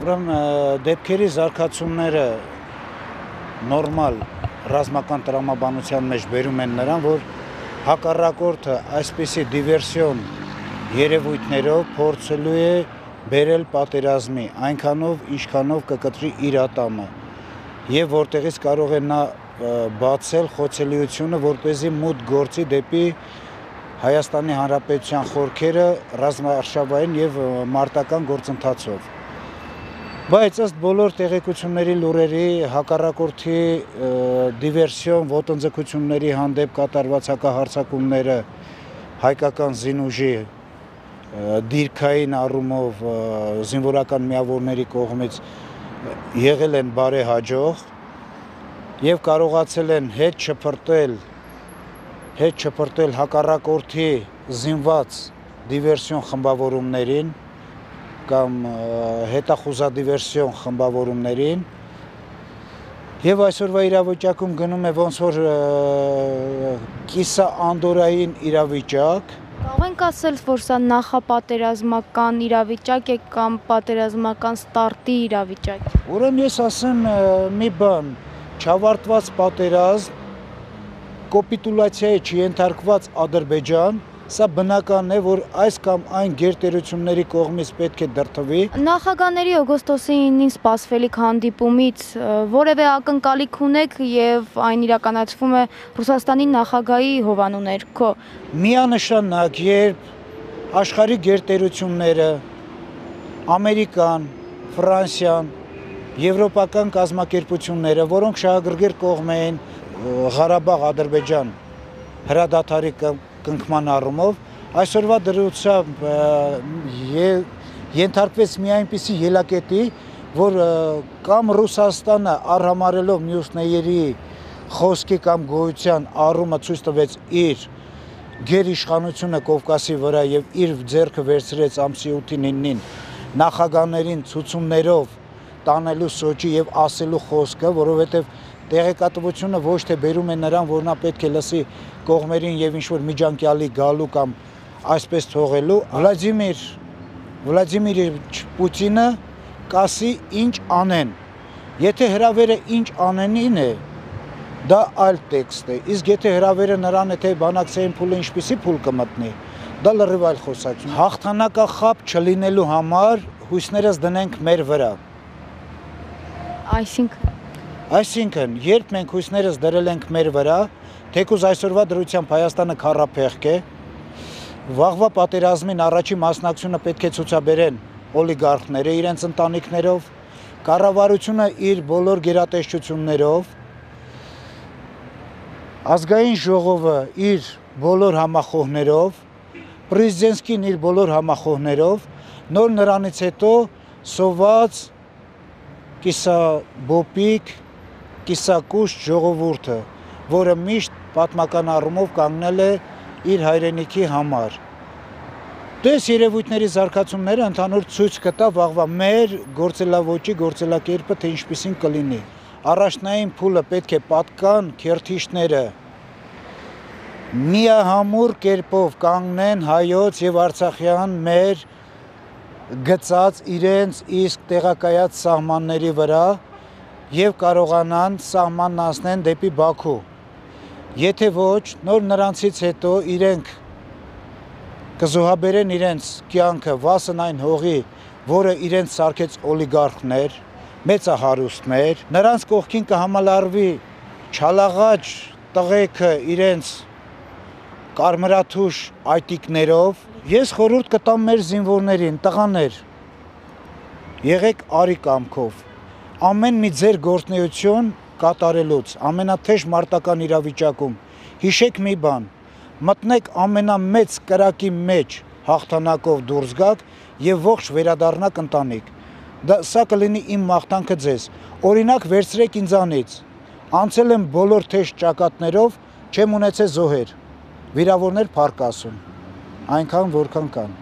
Դեպքերի զարգացումները նորմալ ռազմական տրամաբանության մեջ բերում են նրան, որ հակառակորդը այսպիսի դիվերսիոն երևույթներով փորձելու է բերել պատերազմի, այնքանով, ինչքանով կկտրի իր ատամը, եւ որտեղից կարող է նա բացել խոցելիությունը, որպեսզի մուտք գործի դեպի Հայաստանի Հանրապետության խորքերը ռազմարշավային եւ մարտական գործընթացով։ Բայց ըստ բոլոր տեղեկությունների լուրերի հակառակորդի դիվերսիոն ոտնձգությունների հանդեպ կատարված հակահարձակումները հայկական զինուժի դիրքային առումով զինվորական միավորների կողմից եղել են բարեհաջող եւ կարողացել են հետ չփրտել հակառակորդի զինված դիվերսիոն խմբավորումներին կամ հետախուզադիվերսիոն խմբավորումներին եւ այսօրվա իրավիճակում գնում է ոնց որ կիսաանդորային իրավիճակ։ Կարող ենք ասել, որ սա նախապատերազմական իրավիճակ է կամ պատերազմական ստարտի իրավիճակ։ Ուրեմն ես ասեմ մի բան, չավարտված պատերազմ, կապիտուլյացիայի չենթարկված Ադրբեջան, սա բնական է, որ այս կամ այն գերտերությունների կողմից պետք է դրդվի։ Նախագահների օգոստոսի 9-ին սպասվելիք հանդիպումից որևէ ակնկալիք ունեք եւ այն իրականացվում է Ռուսաստանի նախագահի հովանու ներքո։ Միանշանակ, երբ աշխարհի գերտերությունները, Ամերիկան, Ֆրանսիան, եվրոպական կազմակերպությունները, որոնք շահագրգիռ կողմ էին Ղարաբաղ Ադրբեջան հրադադարի կնքման առումով, այսօրվա դրությամբ ենթարկվեց մի այնպիսի ելակետի, որ կամ Ռուսաստանը առհամարելով մյուսների խոսքի կամ գոյության առումը ցույց տվեց իր գերիշխանությունը Կովկասի վրա եւ իր ձեռքը վերցրեց ամսի 8-ին 9-ին նախագահներին ցուցումներով տանելու Սոչի եւ ասելու խոսքը, որովհետեւ տեղեկատվությունը ոչ թե բերում է նրան, որ նա պետք է լսի կողմերին եւ ինչ-որ միջանկյալի գալու կամ այսպես թողելու, Վլադիմիր Պուտինը կասի ինչ անեն։ Եթե հրավերը ինչ անենին է, դա այլ տեքստ է, իսկ եթե հրավերը նրան է, թե բանակցային փուլը ինչպիսի փուլ կմտնի, դա լրիվ այլ խոսացում։ Հաղթանակախապ չլինելու համար հույսներս դնենք մեր վրա։ Այսինքն, երբ մենք հույսներս դրել ենք մեր վրա, թեկուզ այսօրվա դրությամբ Հայաստանը քառափեղկ է, վաղվա պատերազմին առաջի մասնակցությունը պետք է ցուցաբերեն օլիգարխները իրենց ընտանիքներով, կառավարությունը իր բոլոր գերատեսչություններով, ազգային ժողովը իր բոլոր համախոհներով, պրեզիդենտին իր բոլոր համախոհներով, նոր նրանից հետո սոված կիսաբոպիկ, կիսակուշ ժողովուրդը, որը միշտ պատմական առումով կանգնել է իր հայրենիքի համար։ Դες երևույթների զարգացումները ընդհանուր ցույց կտա վաղվա մեր գործելավոճի գործելակերպը թե ինչպիսին կլինի։ Առաջնային փուլը պետք է պատկան քերթիչները միահամուռ կերպով կանգնեն հայոց եւ արցախյան մեր գծած իրենց իսկ տեղակայած սահմանների վրա եւ կարողանան սահմանն անցնեն դեպի Բաքու։ Եթե ոչ, նոր նրանցից հետո իրենք կզոհաբերեն իրենց կյանքը վասն այն հողի, որը իրենց սարքեց օլիգարխներ, մեծահարուստներ, նրանց կողքին կհամալարվի չալաղաջ տղեկը իրենց կարմրաթուշ այտիկներով։ Ես խորհուրդ կտամ մեր զինվորներին, տղաներ, եղեք արի կամքով, ամեն մի ձեր գործունեություն կատարելուց, ամենաթեժ մարտական իրավիճակում, հիշեք մի բան, մտնեք ամենամեծ կրակի մեջ հաղթանակով դուրս գաք եւ ողջ վերադառնաք ընտանիք։ Սա կլինի իմ մաղթանքը ձեզ, օրինակ վերցրեք ինձանից, անցել եմ բոլոր թեժ ճակատներով, չեմ ունեցել զոհեր, վիրավորներ փառք Աստծուն, այնքան որքան կան։